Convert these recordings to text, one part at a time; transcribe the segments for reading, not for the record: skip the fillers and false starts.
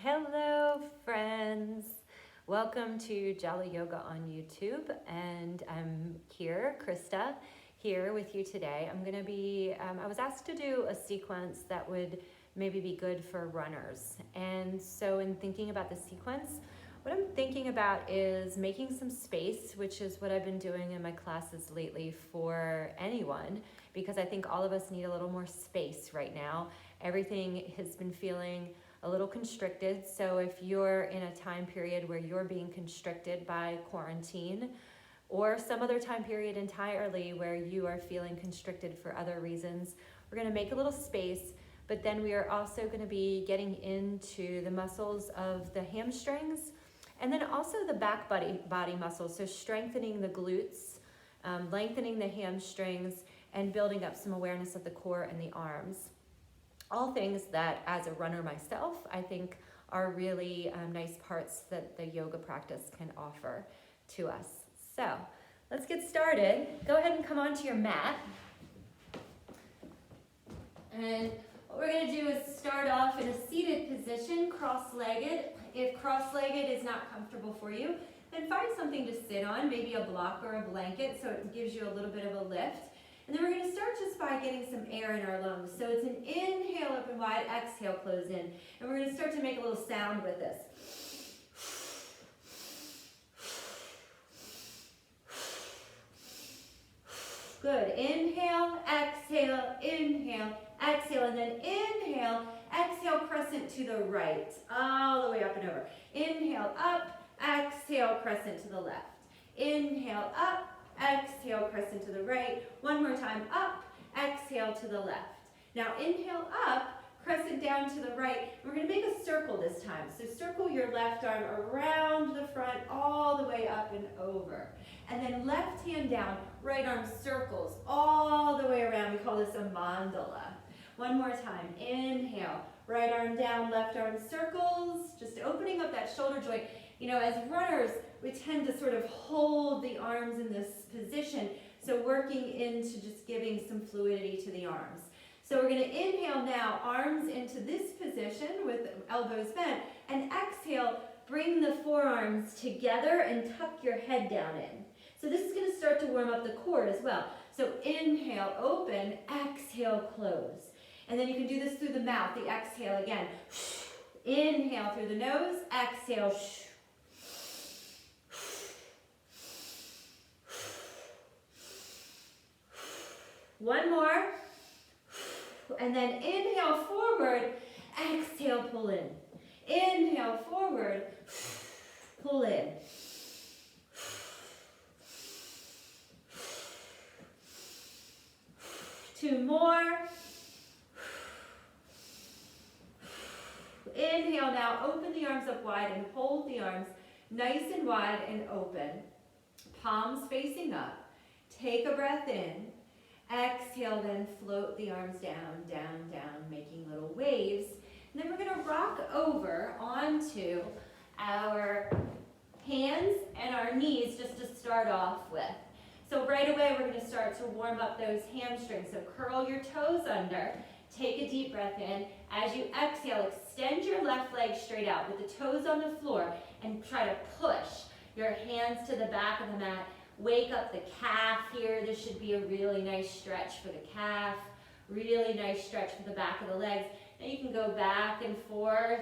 Hello, friends. Welcome to Jolly Yoga on YouTube, and I'm here, Krista, here with you today. I was asked to do a sequence that would maybe be good for runners. And so in thinking about the sequence, what I'm thinking about is making some space, which is what I've been doing in my classes lately for anyone, because I think all of us need a little more space right now. Everything has been feeling a little constricted. So if you're in a time period where you're being constricted by quarantine, or some other time period entirely where you are feeling constricted for other reasons, we're going to make a little space, but then we are also going to be getting into the muscles of the hamstrings and then also the back body muscles. So strengthening the glutes, lengthening the hamstrings, and building up some awareness of the core and the arms. All things that, as a runner myself, I think are really nice parts that the yoga practice can offer to us. So let's get started. Go ahead and come onto your mat. And what we're going to do is start off in a seated position, cross-legged. If cross-legged is not comfortable for you, then find something to sit on, maybe a block or a blanket, so it gives you a little bit of a lift. And then we're going to start just by getting some air in our lungs. So it's an inhale, open wide, exhale, close in. And we're going to start to make a little sound with this. Good. Inhale, exhale, and then inhale, exhale, crescent to the right, all the way up and over. Inhale, up, exhale, crescent to the left. Inhale, up, exhale, crescent to the right. One more time, up, exhale to the left. Now inhale up, crescent down to the right. And we're going to make a circle this time. So circle your left arm around the front, all the way up and over. And then left hand down, right arm circles all the way around. We call this a mandala. One more time, inhale, right arm down, left arm circles, just opening up that shoulder joint. You know, as runners, we tend to sort of hold the arms in this position, so working into just giving some fluidity to the arms. So we're going to inhale now, arms into this position with elbows bent, and exhale, bring the forearms together and tuck your head down in. So this is going to start to warm up the core as well. So inhale, open, exhale, close. And then you can do this through the mouth, the exhale again. Inhale through the nose, exhale. One more. And then inhale forward, exhale, pull in. Inhale forward, pull in. Two more. Inhale now, open the arms up wide and hold the arms nice and wide and open. Palms facing up. Take a breath in. Exhale, then float the arms down, down, down, making little waves. And then we're going to rock over onto our hands and our knees just to start off with. So right away, we're going to start to warm up those hamstrings. So curl your toes under. Take a deep breath in. As you exhale, extend your left leg straight out with the toes on the floor and try to push your hands to the back of the mat. Wake up the calf here. This should be a really nice stretch for the calf. Really nice stretch for the back of the legs. Now you can go back and forth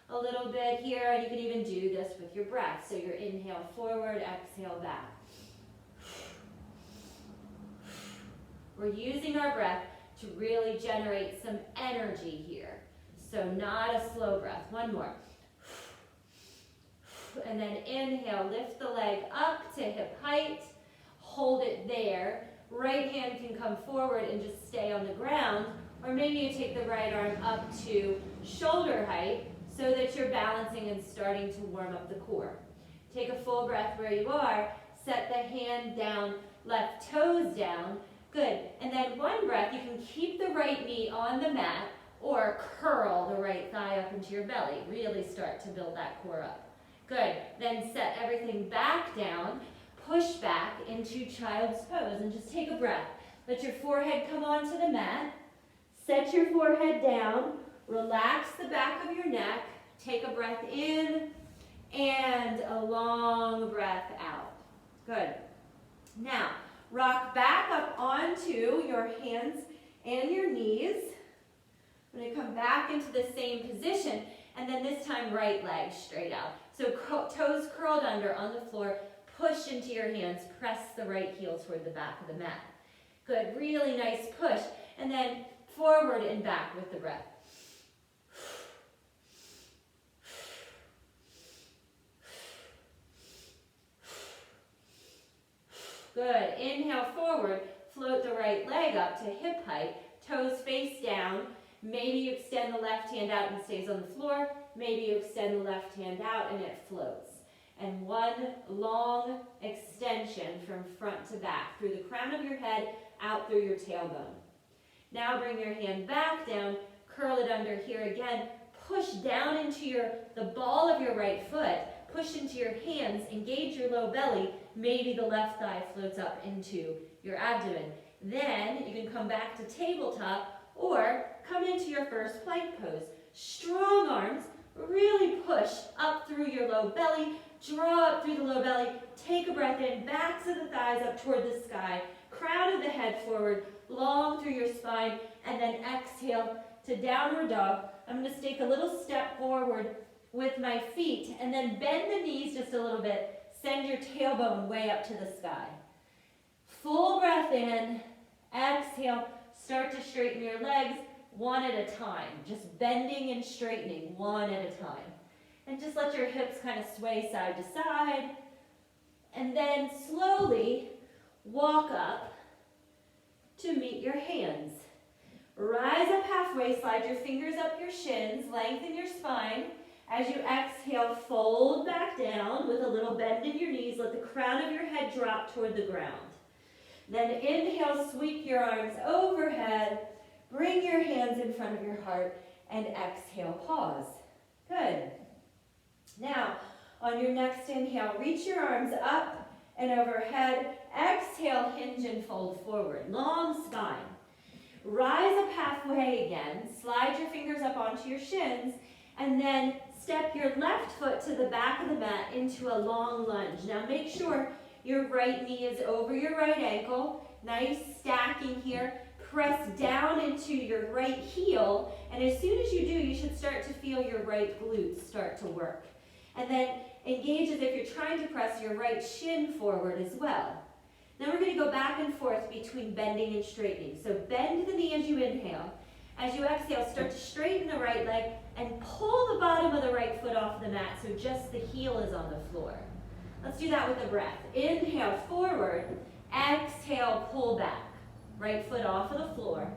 a little bit here, and you can even do this with your breath. So your inhale forward, exhale back. We're using our breath to really generate some energy here. So not a slow breath. One more. And then inhale, lift the leg up to hip height. Hold it there. Right hand can come forward and just stay on the ground. Or maybe you take the right arm up to shoulder height so that you're balancing and starting to warm up the core. Take a full breath where you are. Set the hand down, left toes down. Good. And then one breath, you can keep the right knee on the mat or curl the right thigh up into your belly. Really start to build that core up. Good. Then set everything back down. Push back into child's pose and just take a breath. Let your forehead come onto the mat. Set your forehead down. Relax the back of your neck. Take a breath in and a long breath out. Good. Now, rock back up onto your hands and your knees. I'm going to come back into the same position, and then this time right leg straight out. So toes curled under on the floor, push into your hands, press the right heel toward the back of the mat. Good, really nice push, and then forward and back with the breath. Good, inhale forward, float the right leg up to hip height, toes face down. Maybe you extend the left hand out and stays on the floor. Maybe you extend the left hand out and it floats. And one long extension from front to back, through the crown of your head, out through your tailbone. Now bring your hand back down, curl it under here again, push down into the ball of your right foot, push into your hands, engage your low belly, maybe the left thigh floats up into your abdomen. Then you can come back to tabletop or come into your first plank pose. Strong arms, really push up through your low belly, draw up through the low belly, take a breath in, backs of the thighs up toward the sky, crown of the head forward, long through your spine, and then exhale to downward dog. I'm going to take a little step forward with my feet, and then bend the knees just a little bit, send your tailbone way up to the sky. Full breath in, exhale, start to straighten your legs one at a time, just bending and straightening one at a time. And just let your hips kind of sway side to side, and then slowly walk up to meet your hands. Rise up halfway, slide your fingers up your shins, lengthen your spine. As you exhale, fold back down with a little bend in your knees. Let the crown of your head drop toward the ground. Then inhale, sweep your arms overhead. Bring your hands in front of your heart and exhale, pause. Good. Now, on your next inhale, reach your arms up and overhead. Exhale, hinge and fold forward. Long spine. Rise up halfway again. Slide your fingers up onto your shins, and then step your left foot to the back of the mat into a long lunge. Now make sure your right knee is over your right ankle. Nice stacking here. Press down into your right heel, and as soon as you do, you should start to feel your right glutes start to work. And then engage as if you're trying to press your right shin forward as well. Now we're going to go back and forth between bending and straightening. So bend the knee as you inhale. As you exhale, start to straighten the right leg and pull the bottom of the right foot off the mat so just the heel is on the floor. Let's do that with a breath. Inhale, forward. Exhale, pull back. Right foot off of the floor.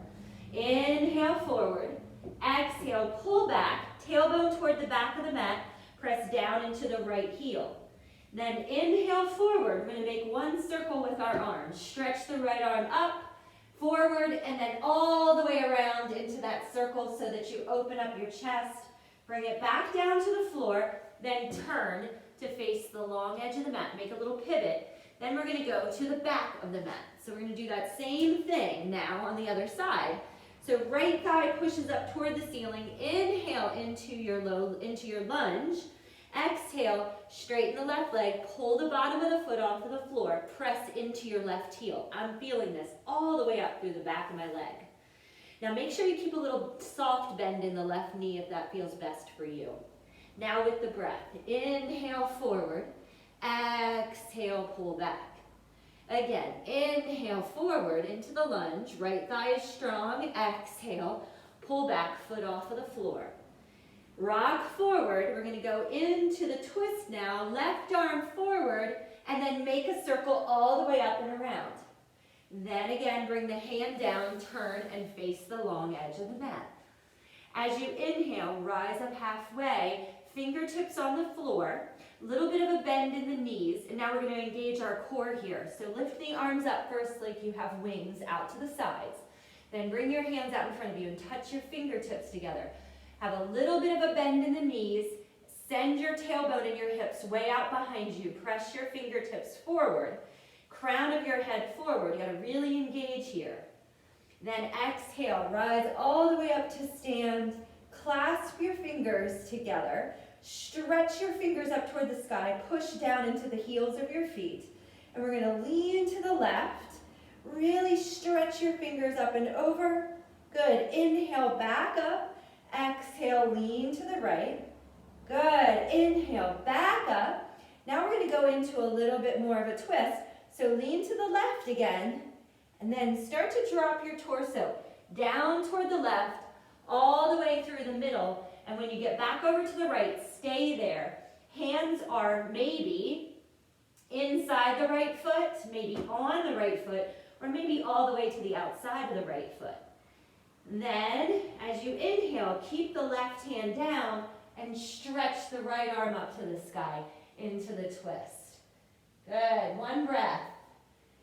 Inhale, forward. Exhale, pull back. Tailbone toward the back of the mat. Press down into the right heel. Then inhale, forward. We're going to make one circle with our arms. Stretch the right arm up, forward, and then all the way around into that circle so that you open up your chest. Bring it back down to the floor. Then turn to face the long edge of the mat. Make a little pivot. Then we're going to go to the back of the mat. So we're going to do that same thing now on the other side. So right thigh pushes up toward the ceiling. Inhale into your lunge. Exhale, straighten the left leg. Pull the bottom of the foot off of the floor. Press into your left heel. I'm feeling this all the way up through the back of my leg. Now make sure you keep a little soft bend in the left knee if that feels best for you. Now with the breath. Inhale, forward. Exhale, pull back. Again, inhale forward into the lunge. Right thigh is strong. Exhale, pull back, foot off of the floor. Rock forward. We're going to go into the twist now. Left arm forward, and then make a circle all the way up and around. Then again, bring the hand down, turn, and face the long edge of the mat. As you inhale, rise up halfway, fingertips on the floor. A little bit of a bend in the knees, and now we're going to engage our core here. So lift the arms up first like you have wings out to the sides. Then bring your hands out in front of you and touch your fingertips together. Have a little bit of a bend in the knees. Send your tailbone and your hips way out behind you. Press your fingertips forward. Crown of your head forward. You got to really engage here. Then exhale, rise all the way up to stand. clasp your fingers together, stretch your fingers up toward the sky, push down into the heels of your feet, and we're gonna lean to the left, really stretch your fingers up and over. Good, inhale, back up, exhale, lean to the right. Good, inhale, back up. Now we're gonna go into a little bit more of a twist, so lean to the left again, and then start to drop your torso down toward the left, all the way through the middle, and when you get back over to the right, stay there. Hands are maybe inside the right foot, maybe on the right foot, or maybe all the way to the outside of the right foot. Then, as you inhale, keep the left hand down and stretch the right arm up to the sky into the twist. Good, one breath.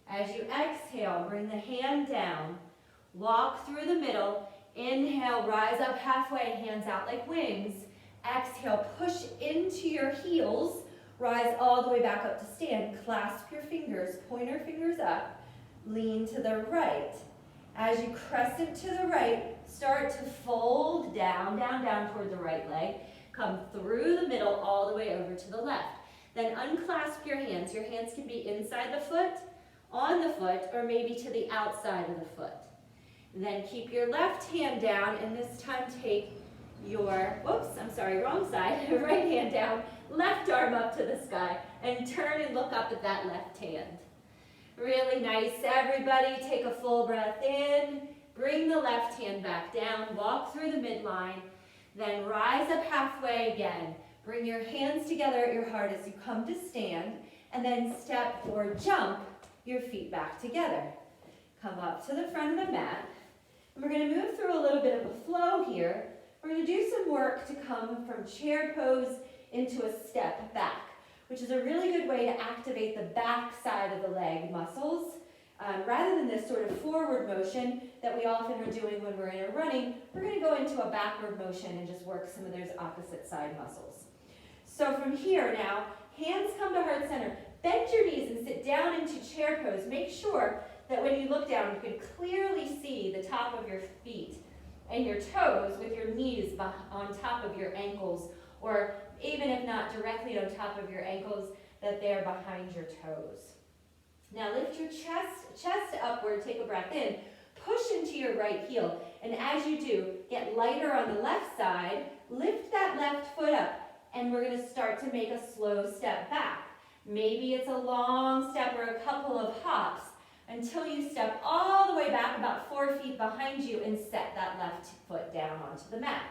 As you exhale, bring the hand down, walk through the middle, inhale, rise up halfway, hands out like wings. Exhale, push into your heels, rise all the way back up to stand. Clasp your fingers, pointer fingers up, lean to the right. As you crescent to the right, start to fold down, down, down toward the right leg. Come through the middle all the way over to the left. Then unclasp your hands. Your hands can be inside the foot, on the foot, or maybe to the outside of the foot. And then keep your left hand down, and this time take your, whoops, I'm sorry, wrong side, right hand down, left arm up to the sky, and turn and look up at that left hand. Really nice, everybody. Take a full breath in, bring the left hand back down, walk through the midline, then rise up halfway again. Bring your hands together at your heart as you come to stand, and then step or jump your feet back together. Come up to the front of the mat, and we're going to move through a little bit of a flow here. We're going to do some work to come from chair pose into a step back, which is a really good way to activate the back side of the leg muscles. Rather than this sort of forward motion that we often are doing when we're in a running, we're going to go into a backward motion and just work some of those opposite side muscles. So from here now, hands come to heart center. Bend your knees and sit down into chair pose. Make sure that when you look down, you can clearly see the top of your feet and your toes with your knees on top of your ankles, or even if not directly on top of your ankles, that they're behind your toes. Now lift your chest upward, take a breath in, push into your right heel, and as you do, get lighter on the left side, lift that left foot up, and we're going to start to make a slow step back. Maybe it's a long step or a couple of hops until you step all the way back about 4 feet behind you and set that left foot down onto the mat.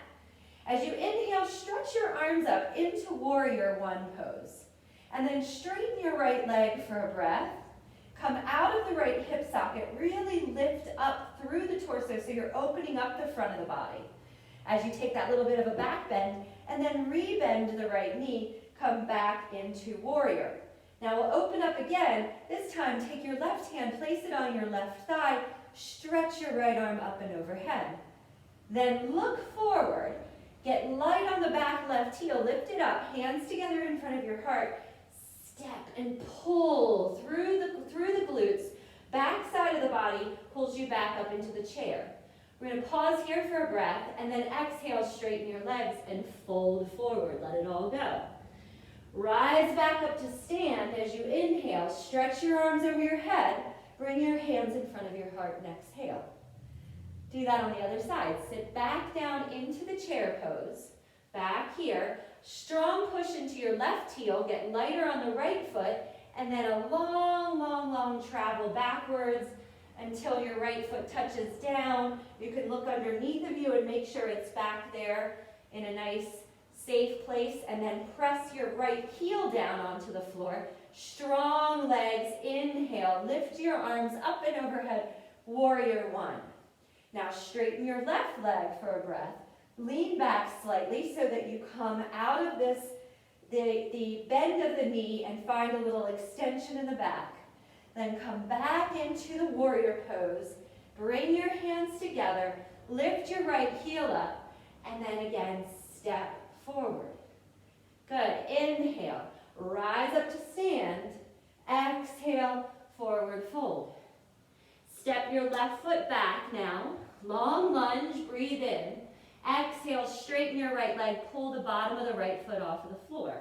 As you inhale, stretch your arms up into warrior one pose. And then straighten your right leg for a breath. Come out of the right hip socket, really lift up through the torso so you're opening up the front of the body. As you take that little bit of a back bend, and then re-bend the right knee, come back into warrior. Now we'll open up again. This time, take your left hand, place it on your left thigh, stretch your right arm up and overhead. Then look forward, get light on the back left heel, lift it up, hands together in front of your heart, step and pull through the glutes, back side of the body pulls you back up into the chair. We're going to pause here for a breath, and then exhale, straighten your legs and fold forward, let it all go. Rise back up to stand as you inhale, stretch your arms over your head, bring your hands in front of your heart and exhale. Do that on the other side. Sit back down into the chair pose, back here, strong push into your left heel, get lighter on the right foot, and then a long, long, long travel backwards until your right foot touches down. You can look underneath of you and make sure it's back there in a nice safe place, and then press your right heel down onto the floor. Strong legs, inhale, lift your arms up and overhead, warrior one. Now straighten your left leg for a breath. Lean back slightly so that you come out of this, the bend of the knee, and find a little extension in the back. Then come back into the warrior pose. Bring your hands together, lift your right heel up, and then again, step forward. Good. Inhale, rise up to stand. Exhale, forward fold. Step your left foot back now. Long lunge, breathe in. Exhale, straighten your right leg, pull the bottom of the right foot off of the floor.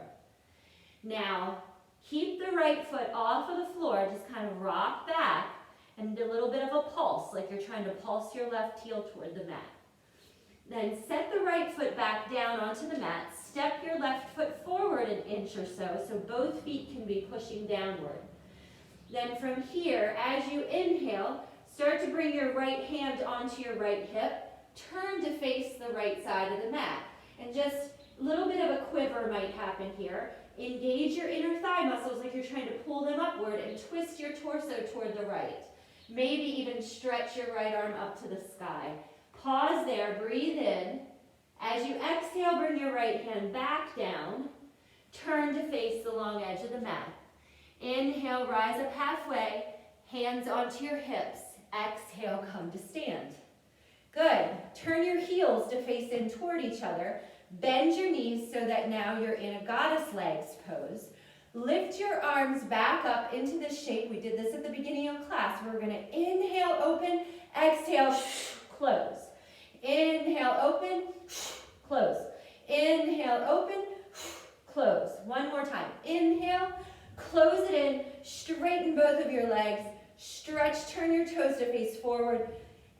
Now, keep the right foot off of the floor, just kind of rock back and a little bit of a pulse, like you're trying to pulse your left heel toward the mat. Then set the right foot back down onto the mat, step your left foot forward an inch or so both feet can be pushing downward. Then from here, as you inhale, start to bring your right hand onto your right hip, turn to face the right side of the mat. And just a little bit of a quiver might happen here. Engage your inner thigh muscles like you're trying to pull them upward and twist your torso toward the right. Maybe even stretch your right arm up to the sky. Pause there, breathe in. As you exhale, bring your right hand back down. Turn to face the long edge of the mat. Inhale, rise up halfway, hands onto your hips. Exhale, come to stand. Good. Turn your heels to face in toward each other. Bend your knees so that now you're in a goddess legs pose. Lift your arms back up into this shape. We did this at the beginning of class. We're going to inhale, open, exhale, close. Inhale, open, close. Inhale, open, close. One more time. Inhale, close it in, straighten both of your legs, stretch, turn your toes to face forward,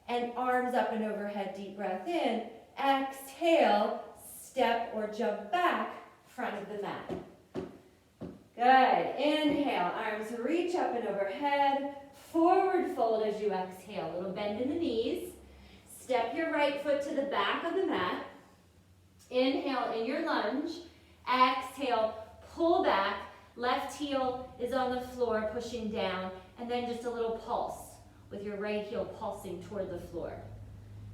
and arms up and overhead, deep breath in. Exhale, step or jump back, front of the mat. Good. Inhale, arms reach up and overhead, forward fold as you exhale. A little bend in the knees. Step your right foot to the back of the mat. Inhale in your lunge. Exhale, pull back. Left heel is on the floor, pushing down. And then just a little pulse with your right heel pulsing toward the floor.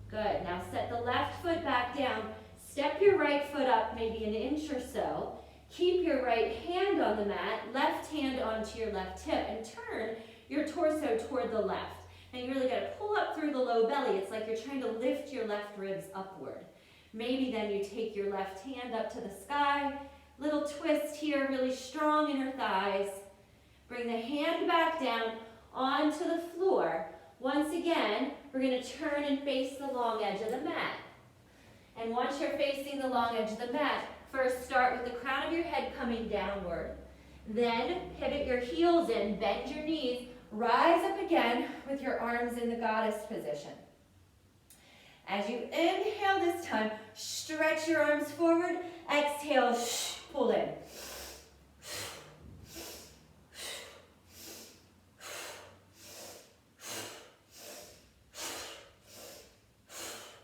Good. Now set the left foot back down. Step your right foot up maybe an inch or so. Keep your right hand on the mat, left hand onto your left hip, and turn your torso toward the left. And you really got to pull up through the low belly. It's like you're trying to lift your left ribs upward. Maybe then you take your left hand up to the sky. Little twist here, really strong inner thighs. Bring the hand back down onto the floor. Once again, we're going to turn and face the long edge of the mat. And once you're facing the long edge of the mat, first start with the crown of your head coming downward. Then pivot your heels in, bend your knees, rise up again with your arms in the goddess position. As you inhale this time, stretch your arms forward. Exhale, pull in.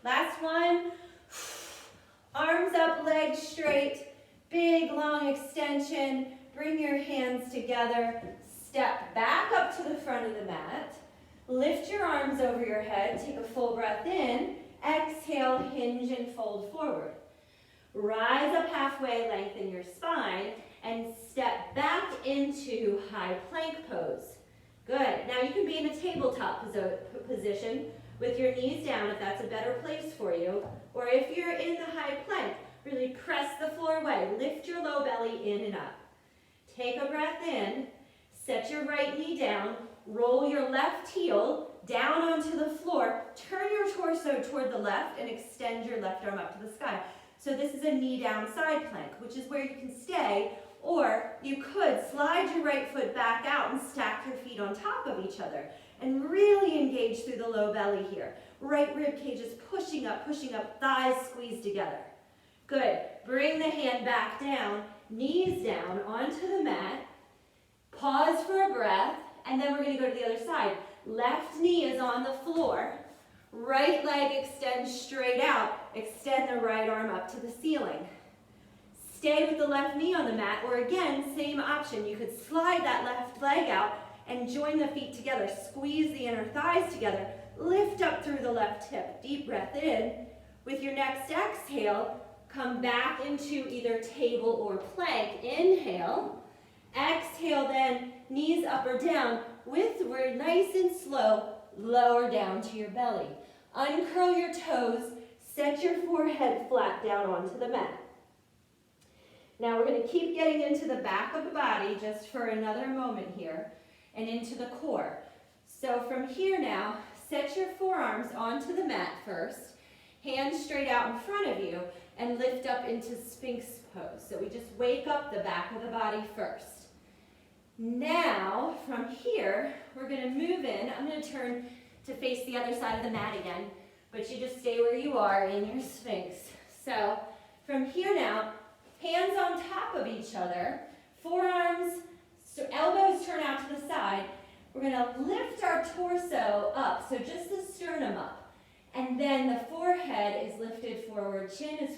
Last one. Arms up, legs straight. Big, long extension. Bring your hands together. Step back up to the front of the mat. Lift your arms over your head. Take a full breath in. Exhale, hinge and fold forward. Rise up halfway, lengthen your spine, and step back into high plank pose. Good. Now you can be in a tabletop position with your knees down if that's a better place for you. Or if you're in the high plank, really press the floor away. Lift your low belly in and up. Take a breath in. Set your right knee down. Roll your left heel down onto the floor. Turn your torso toward the left and extend your left arm up to the sky. So this is a knee down side plank, which is where you can stay, or you could slide your right foot back out and stack your feet on top of each other and really engage through the low belly here. Right rib cage is pushing up, thighs squeeze together. Good. Bring the hand back down, knees down onto the mat. Pause for a breath, and then we're going to go to the other side. Left knee is on the floor. Right leg extends straight out. Extend the right arm up to the ceiling. Stay with the left knee on the mat, or again, same option. You could slide that left leg out and join the feet together. Squeeze the inner thighs together. Lift up through the left hip. Deep breath in. With your next exhale, come back into either table or plank. Inhale. Exhale then, knees up or down. We're nice and slow, lower down to your belly. Uncurl your toes. Set your forehead flat down onto the mat. Now we're going to keep getting into the back of the body just for another moment here and into the core. So from here now, set your forearms onto the mat first. hands straight out in front of you, and lift up into Sphinx pose. So we just wake up the back of the body first. Now, from here, we're going to move in. I'm going to turn to face the other side of the mat again, but you just stay where you are in your Sphinx. So from here now, hands on top of each other, forearms, so elbows turn out to the side. We're going to lift our torso up, so just the sternum up. And then the forehead is lifted forward, chin is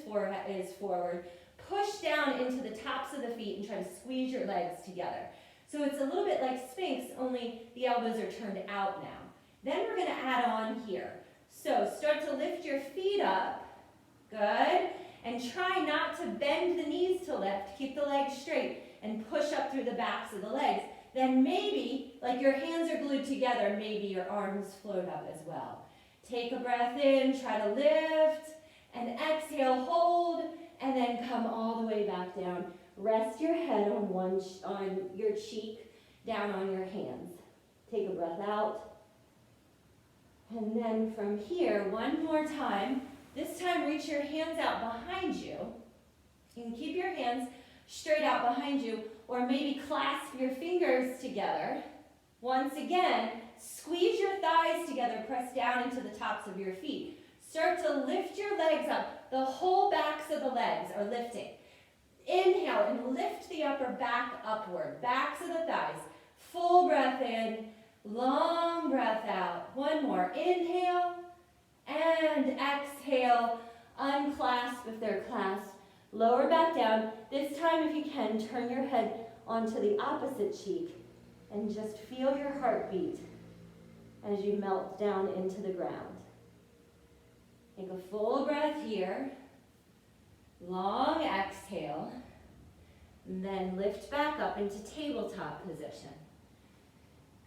forward. Push down into the tops of the feet and try to squeeze your legs together. So it's a little bit like Sphinx, only the elbows are turned out now. Then we're going to add on here. So start to lift your feet up. Good. And try not to bend the knees to lift. Keep the legs straight and push up through the backs of the legs. Then maybe, like your hands are glued together, maybe your arms float up as well. Take a breath in, try to lift, and exhale, hold, and then come all the way back down. Rest your head on your cheek, down on your hands. Take a breath out. And then from here, one more time. This time, reach your hands out behind you. You can keep your hands straight out behind you, or maybe clasp your fingers together. Once again, squeeze your thighs together, press down into the tops of your feet. Start to lift your legs up. The whole backs of the legs are lifting. Inhale and lift the upper back upward, backs of the thighs. Full breath in, long breath out. One more. Inhale and exhale. Unclasp if they're clasped. Lower back down. This time, if you can, turn your head onto the opposite cheek and just feel your heartbeat as you melt down into the ground. Take a full breath here. Long exhale. And then lift back up into tabletop position.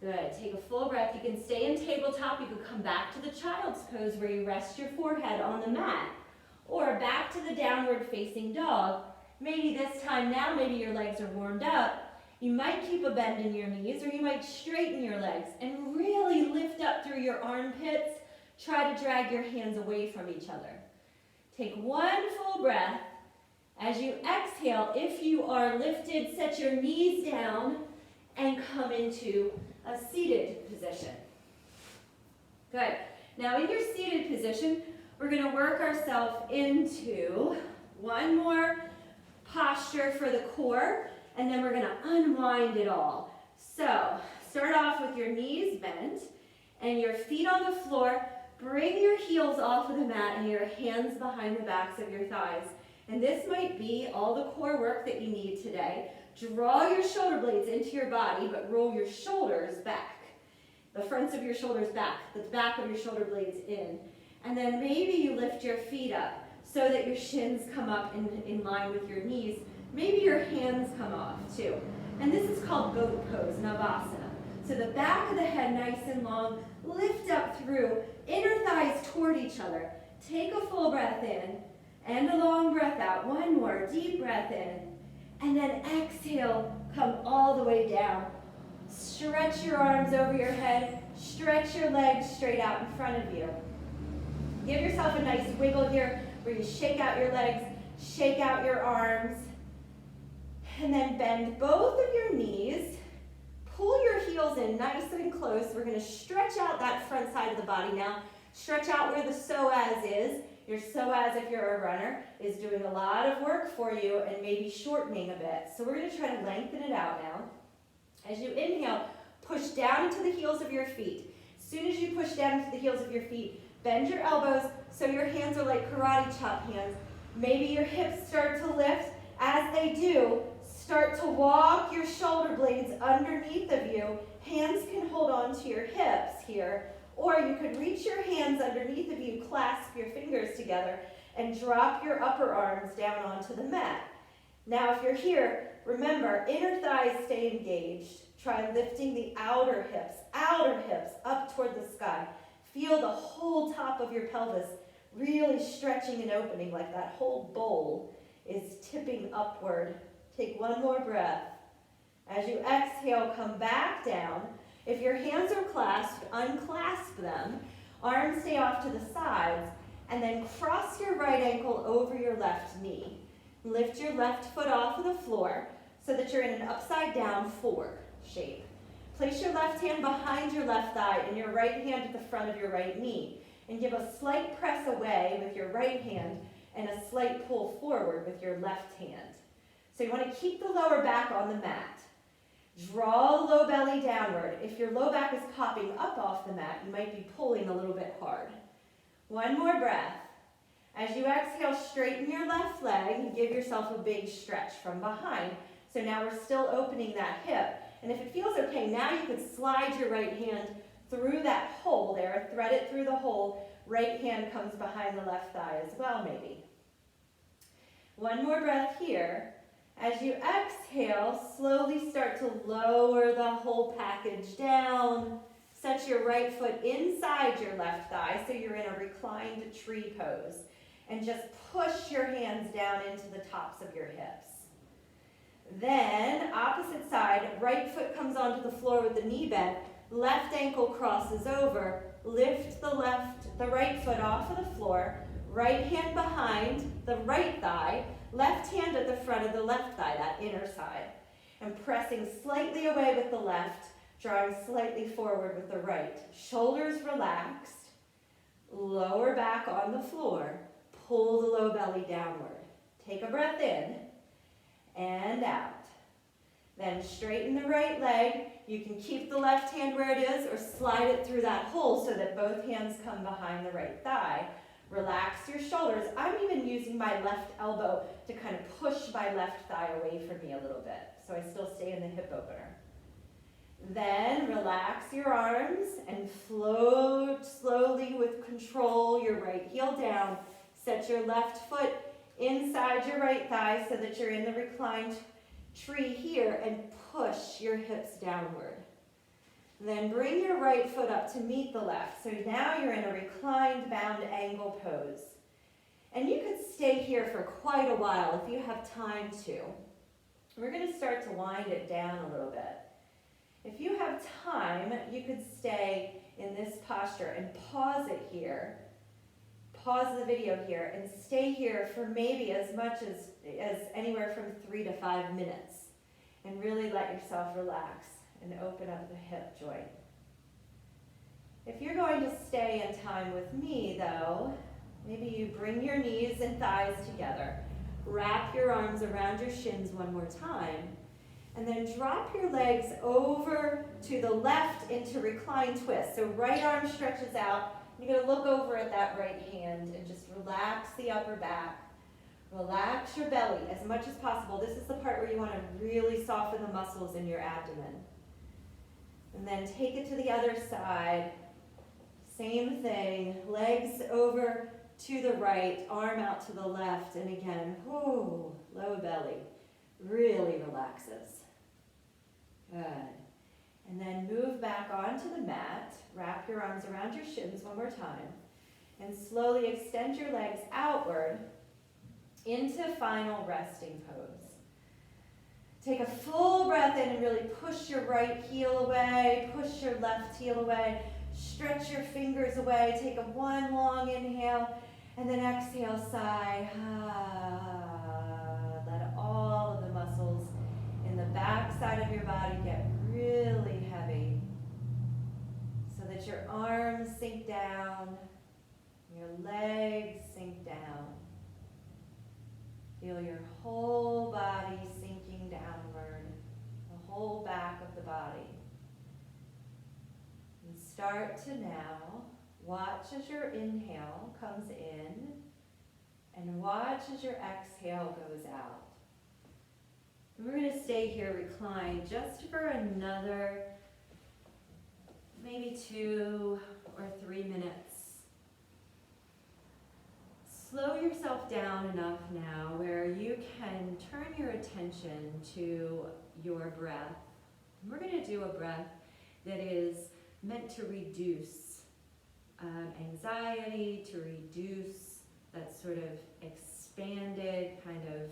Good. Take a full breath. You can stay in tabletop. You can come back to the child's pose where you rest your forehead on the mat. Or back to the downward facing dog. Maybe this time now, maybe your legs are warmed up. You might keep a bend in your knees, or you might straighten your legs and really lift up through your armpits. Try to drag your hands away from each other. Take one full breath. As you exhale, if you are lifted, set your knees down and come into a seated position. Good. Now in your seated position, we're going to work ourselves into one more posture for the core, and then we're going to unwind it all. So start off with your knees bent and your feet on the floor. Bring your heels off of the mat and your hands behind the backs of your thighs. And this might be all the core work that you need today. Draw your shoulder blades into your body, but roll your shoulders back. The fronts of your shoulders back, the back of your shoulder blades in. And then maybe you lift your feet up so that your shins come up in line with your knees. Maybe your hands come off too. And this is called goat pose, Navasana. So the back of the head nice and long, lift up through, inner thighs toward each other. Take a full breath in and a long breath out. One more, deep breath in. And then exhale, come all the way down. Stretch your arms over your head. Stretch your legs straight out in front of you. Give yourself a nice wiggle here where you shake out your legs, shake out your arms. And then bend both of your knees. Pull your heels in nice and close. We're going to stretch out that front side of the body now. Stretch out where the psoas is. Your psoas, if you're a runner, is doing a lot of work for you and maybe shortening a bit. So we're going to try to lengthen it out now. As you inhale, push down into the heels of your feet. As soon as you push down into the heels of your feet, bend your elbows so your hands are like karate chop hands. Maybe your hips start to lift. As they do, start to walk your shoulder blades underneath of you. Hands can hold on to your hips here. Or you could reach your hands underneath of you, clasp your fingers together, and drop your upper arms down onto the mat. Now if you're here, remember, inner thighs stay engaged. Try lifting the outer hips up toward the sky. Feel the whole top of your pelvis really stretching and opening like that whole bowl is tipping upward. Take one more breath. As you exhale, come back down. If your hands are clasped, unclasp them. Arms stay off to the sides. And then cross your right ankle over your left knee. Lift your left foot off of the floor so that you're in an upside down 4 shape. Place your left hand behind your left thigh and your right hand at the front of your right knee. And give a slight press away with your right hand and a slight pull forward with your left hand. So you want to keep the lower back on the mat. Draw the low belly downward. If your low back is popping up off the mat, you might be pulling a little bit hard. One more breath. As you exhale, straighten your left leg and give yourself a big stretch from behind. So now we're still opening that hip. And if it feels okay, now you could slide your right hand through that hole there, thread it through the hole. Right hand comes behind the left thigh as well, maybe. One more breath here. As you exhale, slowly start to lower the whole package down. Set your right foot inside your left thigh so you're in a reclined tree pose. And just push your hands down into the tops of your hips. Then, opposite side, right foot comes onto the floor with the knee bent. Left ankle crosses over. Lift the right foot off of the floor. Right hand behind the right thigh. Left hand at the front of the left thigh, that inner side. And pressing slightly away with the left, drawing slightly forward with the right. Shoulders relaxed. Lower back on the floor. Pull the low belly downward. Take a breath in and out. Then straighten the right leg. You can keep the left hand where it is or slide it through that hole so that both hands come behind the right thigh. Relax your shoulders. I'm even using my left elbow to kind of push my left thigh away from me a little bit, so I still stay in the hip opener. Then relax your arms and float slowly with control your right heel down. Set your left foot inside your right thigh so that you're in the reclined tree here and push your hips downward. Then bring your right foot up to meet the left. So now you're in a reclined bound angle pose. And you could stay here for quite a while if you have time to. We're going to start to wind it down a little bit. If you have time, you could stay in this posture and pause it here. Pause the video here and stay here for maybe as much as anywhere from 3 to 5 minutes. And really let yourself relax and open up the hip joint. If you're going to stay in time with me though, maybe you bring your knees and thighs together. Wrap your arms around your shins one more time. And then drop your legs over to the left into reclined twist. So right arm stretches out. You're going to look over at that right hand and just relax the upper back. Relax your belly as much as possible. This is the part where you want to really soften the muscles in your abdomen. And then take it to the other side. Same thing. Legs over to the right, arm out to the left. And again, low belly really relaxes. Good. And then move back onto the mat. Wrap your arms around your shins one more time. And slowly extend your legs outward into final resting pose. Take a full breath in and really push your right heel away, push your left heel away, stretch your fingers away, take one long inhale, and then exhale, sigh. Let all of the muscles in the back side of your body get really heavy so that your arms sink down, your legs sink down. Feel your whole body sinking downward, the whole back of the body. And start to now watch as your inhale comes in and watch as your exhale goes out. And we're going to stay here reclined just for another maybe 2 or 3 minutes. Slow yourself down enough now where you can turn your attention to your breath. And we're going to do a breath that is meant to reduce anxiety, to reduce that sort of expanded kind of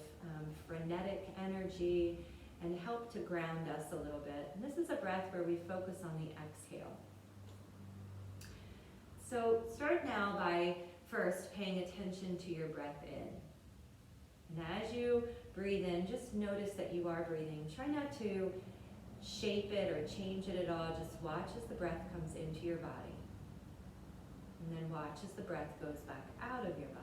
frenetic energy and help to ground us a little bit. And this is a breath where we focus on the exhale. So start now by first paying attention to your breath in. And as you breathe in, just notice that you are breathing. Try not to shape it or change it at all. Just watch as the breath comes into your body. And then watch as the breath goes back out of your body.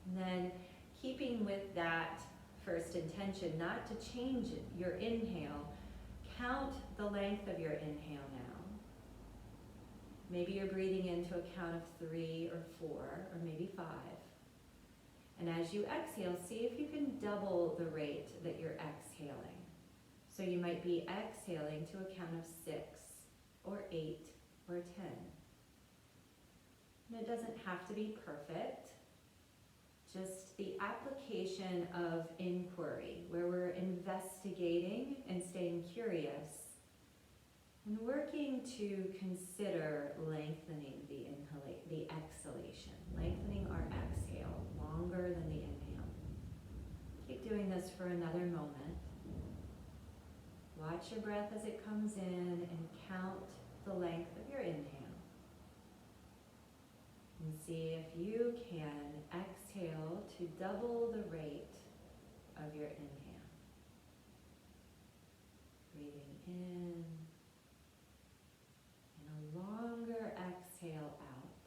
And then keeping with that first intention, not to change your inhale, count the length of your inhale now. Maybe you're breathing into a count of 3 or 4 or maybe 5. And as you exhale, see if you can double the rate that you're exhaling. So you might be exhaling to a count of 6 or 8 or 10. And it doesn't have to be perfect. Just the application of inquiry, where we're investigating and staying curious and working to consider lengthening the exhalation, lengthening our exhale longer than the inhale. Keep doing this for another moment. Watch your breath as it comes in and count the length of your inhale. And see if you can exhale to double the rate of your inhale. Breathing in and a longer exhale out.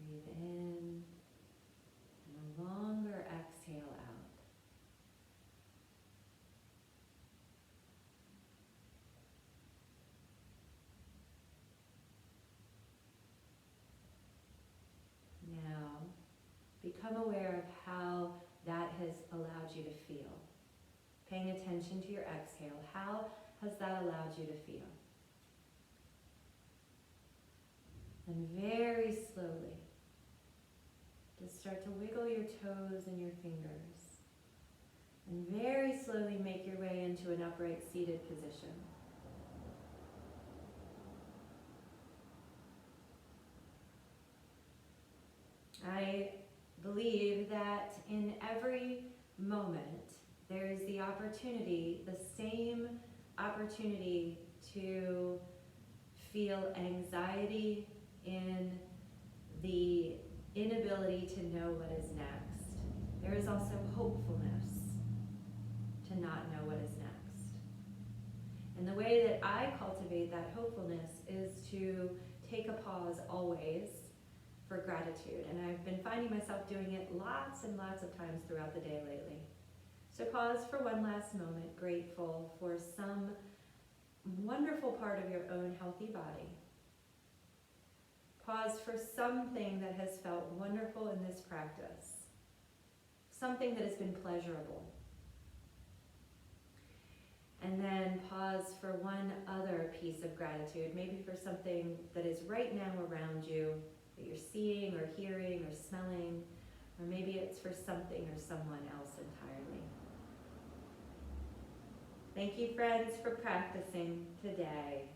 Breathe in and a longer exhale out. Now, become aware of how that has allowed you to feel. Paying attention to your exhale, how has that allowed you to feel? And very slowly, just start to wiggle your toes and your fingers. And very slowly make your way into an upright seated position. I believe that in every moment, there is the opportunity, the same opportunity to feel anxiety in the inability to know what is next. There is also hopefulness to not know what is next. And the way that I cultivate that hopefulness is to take a pause always for gratitude. And I've been finding myself doing it lots and lots of times throughout the day lately. So pause for one last moment, grateful for some wonderful part of your own healthy body. Pause for something that has felt wonderful in this practice, something that has been pleasurable. And then pause for one other piece of gratitude, maybe for something that is right now around you, that you're seeing or hearing or smelling, or maybe it's for something or someone else entirely. Thank you, friends, for practicing today.